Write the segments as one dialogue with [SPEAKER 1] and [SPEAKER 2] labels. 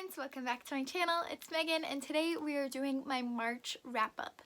[SPEAKER 1] friends, welcome back to my channel. It's Megan and today we are doing my March wrap-up.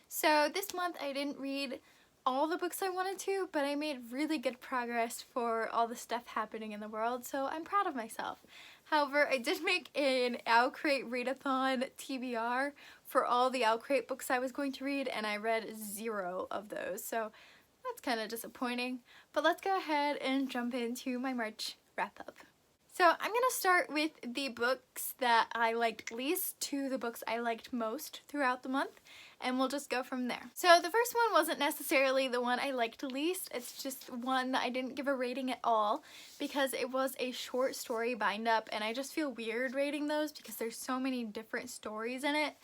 [SPEAKER 1] So this month I didn't read all the books I wanted to, but I made really good progress for all the stuff happening in the world, so I'm proud of myself. However, I did make an Owlcrate Readathon TBR for all the Owlcrate books I was going to read, and I read 0 of those, so that's kind of disappointing. But let's go ahead and jump into my March wrap-up. So I'm going to start with the books that I liked least to the books I liked most throughout the month, and we'll just go from there. So the first one wasn't necessarily the one I liked least, it's just one that I didn't give a rating at all because it was a short story bind-up, and I just feel weird rating those because there's so many different stories in it.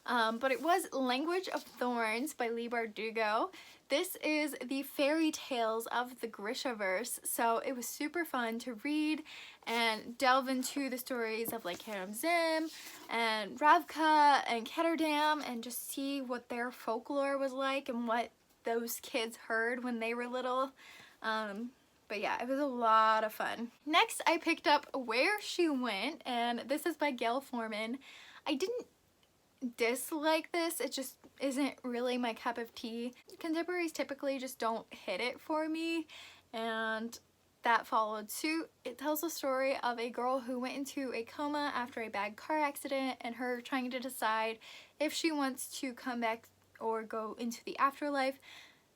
[SPEAKER 1] But it was Language of Thorns by Leigh Bardugo. This is the fairy tales of the Grishaverse, so it was super fun to read and delve into the stories of like Karam Zim and Ravka and Ketterdam and just see what their folklore was like and what those kids heard when they were little. But yeah, it was a lot of fun. Next, I picked up Where She Went, and this is by Gail Forman. I didn't dislike this, it just isn't really my cup of tea. Contemporaries typically just don't hit it for me, and that followed suit. It tells the story of a girl who went into a coma after a bad car accident and her trying to decide if she wants to come back or go into the afterlife.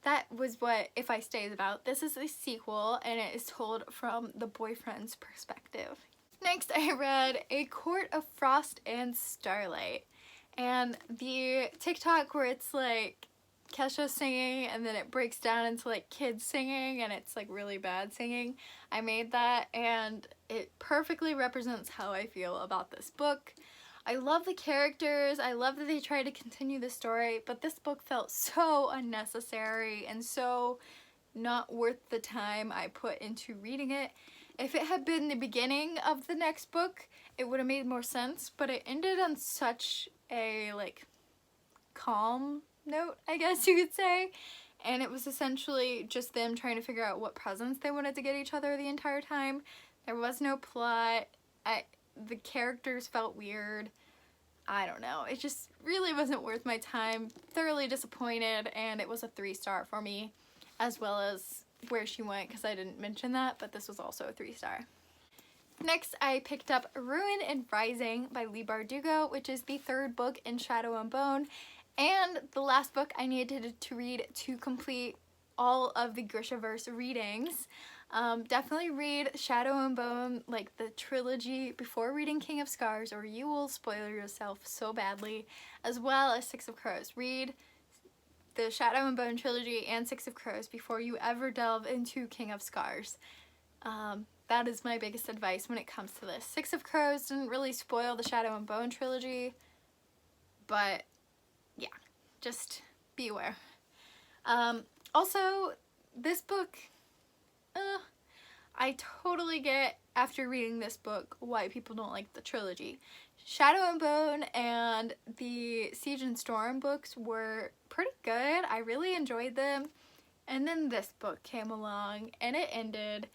[SPEAKER 1] That was what If I Stay is about. This is a sequel and it is told from the boyfriend's perspective. Next, I read A Court of Frost and Starlight. And the TikTok where it's like Kesha singing and then it breaks down into like kids singing and it's like really bad singing, I made that and it perfectly represents how I feel about this book. I love the characters, I love that they try to continue the story, but this book felt so unnecessary and so not worth the time I put into reading it. If it had been the beginning of the next book, it would have made more sense, but it ended on such a like calm note, I guess you could say, and it was essentially just them trying to figure out what presents they wanted to get each other the entire time. There was no plot. The characters felt weird. I don't know, it just really wasn't worth my time. Thoroughly disappointed, and it was a 3-star for me, as well as Where She Went, because I didn't mention that, but this was also a 3-star. Next, I picked up Brewin and Freising by Leigh Bardugo, which is the 3rd book in Shadow and Bone, and the last book I needed to read to complete all of the Grishaverse readings. Definitely read Shadow and Bone, like the trilogy, before reading King of Scars, or you will spoil yourself so badly, as well as Six of Crows. Read the Shadow and Bone trilogy and Six of Crows before you ever delve into King of Scars. That is my biggest advice when it comes to this. Six of Crows didn't really spoil the Shadow and Bone trilogy, but yeah, just be aware. Also, this book, I totally get, after reading this book, why people don't like the trilogy. Shadow and Bone and the Siege and Storm books were pretty good. I really enjoyed them. And then this book came along and it ended.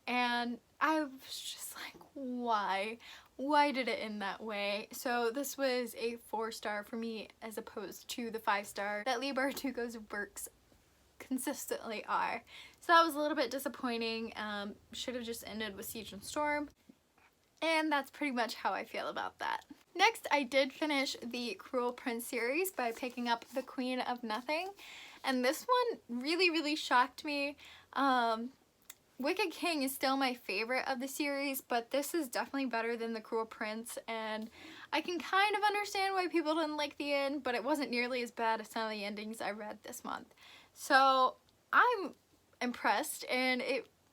[SPEAKER 1] And I was just like, why? Why did it end that way? So this was a 4-star for me as opposed to the 5-star that Leigh Bardugo's works consistently are. So that was a little bit disappointing. Should have just ended with Siege and Storm. And that's pretty much how I feel about that. Next, I did finish the Cruel Prince series by picking up The Queen of Nothing. And this one really shocked me. Wicked King is still my favorite of the series, but this is definitely better than The Cruel Prince, and I can kind of understand why people didn't like the end, but it wasn't nearly as bad as some of the endings I read this month. So I'm impressed, and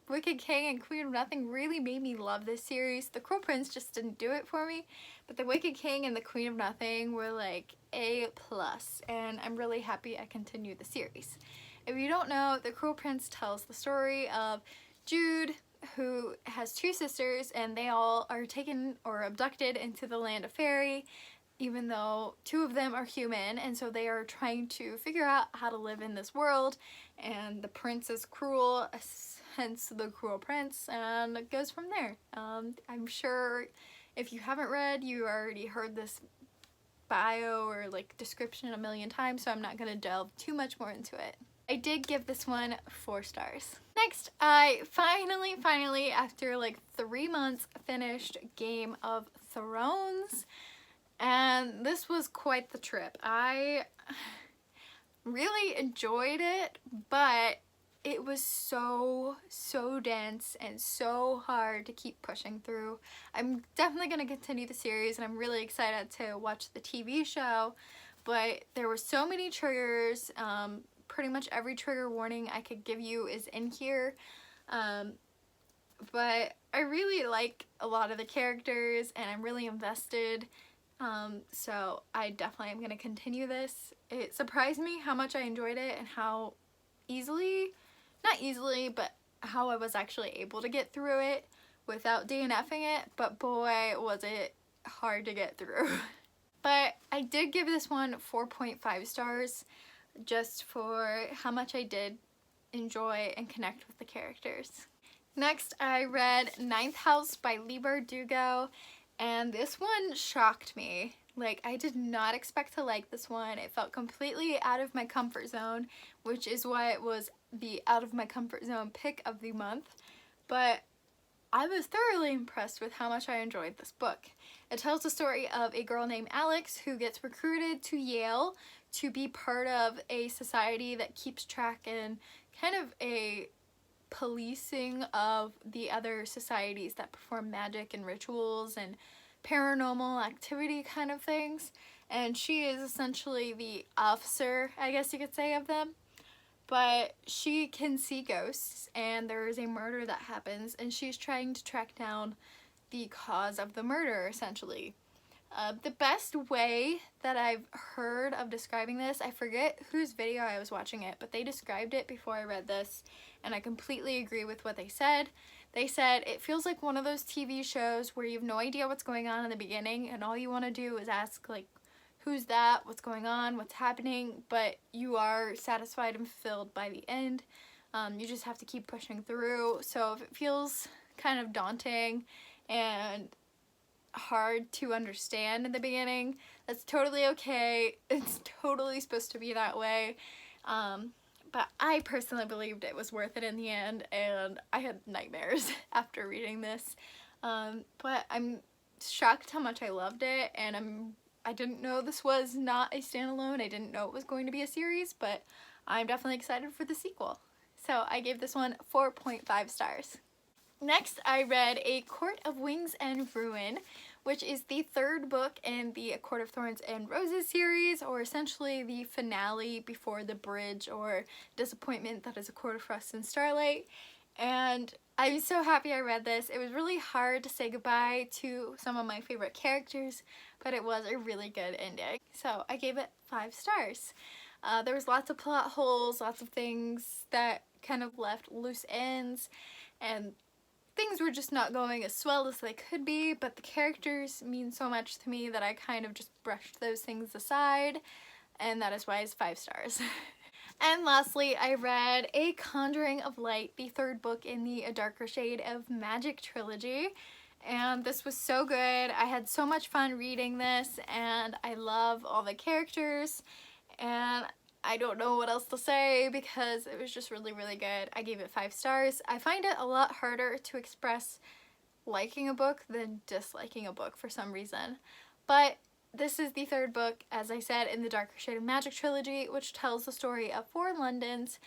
[SPEAKER 1] Wicked King and Queen of Nothing really made me love this series. The Cruel Prince just didn't do it for me, but the Wicked King and the Queen of Nothing were like A+, and I'm really happy I continued the series. If you don't know, The Cruel Prince tells the story of Jude, who has 2 sisters, and they all are taken or abducted into the land of fairy, even though 2 of them are human, and so they are trying to figure out how to live in this world, and the prince is cruel, hence the Cruel Prince, and it goes from there. I'm sure if you haven't read, you already heard this bio or like description a million times, so I'm not gonna delve too much more into it. I did give this one 4 stars. Next, I finally, after like 3 months, finished Game of Thrones, and this was quite the trip. I really enjoyed it, but it was so dense and so hard to keep pushing through. I'm definitely going to continue the series, and I'm really excited to watch the TV show, but there were so many triggers. Pretty much every trigger warning I could give you is in here, but I really like a lot of the characters and I'm really invested, so I definitely am going to continue this. It surprised me how much I enjoyed it and how not easily, but how I was actually able to get through it without DNFing it, but boy was it hard to get through. But I did give this one 4.5 stars just for how much I did enjoy and connect with the characters. Next, I read Ninth House by Leigh Bardugo, and this one shocked me. Like, I did not expect to like this one. It felt completely out of my comfort zone, which is why it was the out of my comfort zone pick of the month. But I was thoroughly impressed with how much I enjoyed this book. It tells the story of a girl named Alex who gets recruited to Yale to be part of a society that keeps track and kind of a policing of the other societies that perform magic and rituals and paranormal activity kind of things, and she is essentially the officer, I guess you could say, of them. But she can see ghosts, and there is a murder that happens, and she's trying to track down the cause of the murder, essentially. The best way that I've heard of describing this, I forget whose video I was watching it, but they described it before I read this, and I completely agree with what they said. They said it feels like one of those TV shows where you have no idea what's going on in the beginning, and all you want to do is ask, like, who's that, what's going on, what's happening, but you are satisfied and fulfilled by the end. You just have to keep pushing through. So if it feels kind of daunting and hard to understand in the beginning, that's totally okay. It's totally supposed to be that way. But I personally believed it was worth it in the end, and I had nightmares after reading this. But I'm shocked how much I loved it, and I didn't know this was not a standalone. I didn't know it was going to be a series, but I'm definitely excited for the sequel. So I gave this one 4.5 stars. Next, I read A Court of Wings and Ruin, which is the 3rd book in the A Court of Thorns and Roses series, or essentially the finale before the bridge or disappointment that is A Court of Frost and Starlight. And I'm so happy I read this. It was really hard to say goodbye to some of my favorite characters, but it was a really good ending. So I gave it 5 stars. There was lots of plot holes, lots of things that kind of left loose ends, and things were just not going as swell as they could be, but the characters mean so much to me that I kind of just brushed those things aside, and that is why it's 5 stars. And lastly, I read A Conjuring of Light, the 3rd book in the A Darker Shade of Magic trilogy, and this was so good. I had so much fun reading this, and I love all the characters, and I don't know what else to say because it was just really good. I gave it 5 stars. I find it a lot harder to express liking a book than disliking a book for some reason. But this is the 3rd book, as I said, in the Darker Shade of Magic trilogy, which tells the story of 4 Londons,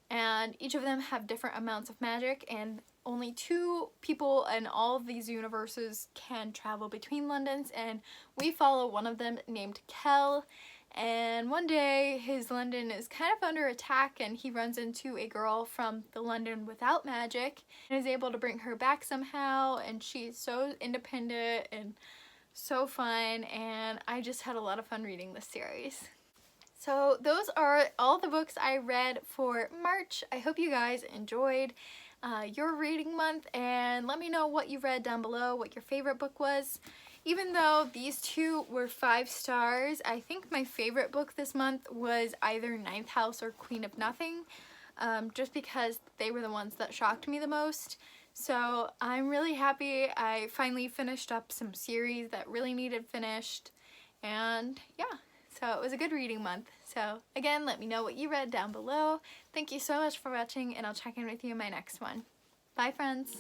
[SPEAKER 1] and each of them have different amounts of magic, and only 2 people in all of these universes can travel between Londons, and we follow one of them named Kel. And one day his London is kind of under attack, and he runs into a girl from the London without magic and is able to bring her back somehow, and she's so independent and so fun, and I just had a lot of fun reading this series. So those are all the books I read for March. I hope you guys enjoyed your reading month, and let me know what you read down below, what your favorite book was. Even though these 2 were 5 stars, I think my favorite book this month was either Ninth House or Queen of Nothing, just because they were the ones that shocked me the most. So I'm really happy. I finally finished up some series that really needed finished, and yeah, so it was a good reading month. So again, let me know what you read down below. Thank you so much for watching, and I'll check in with you in my next one. Bye, friends.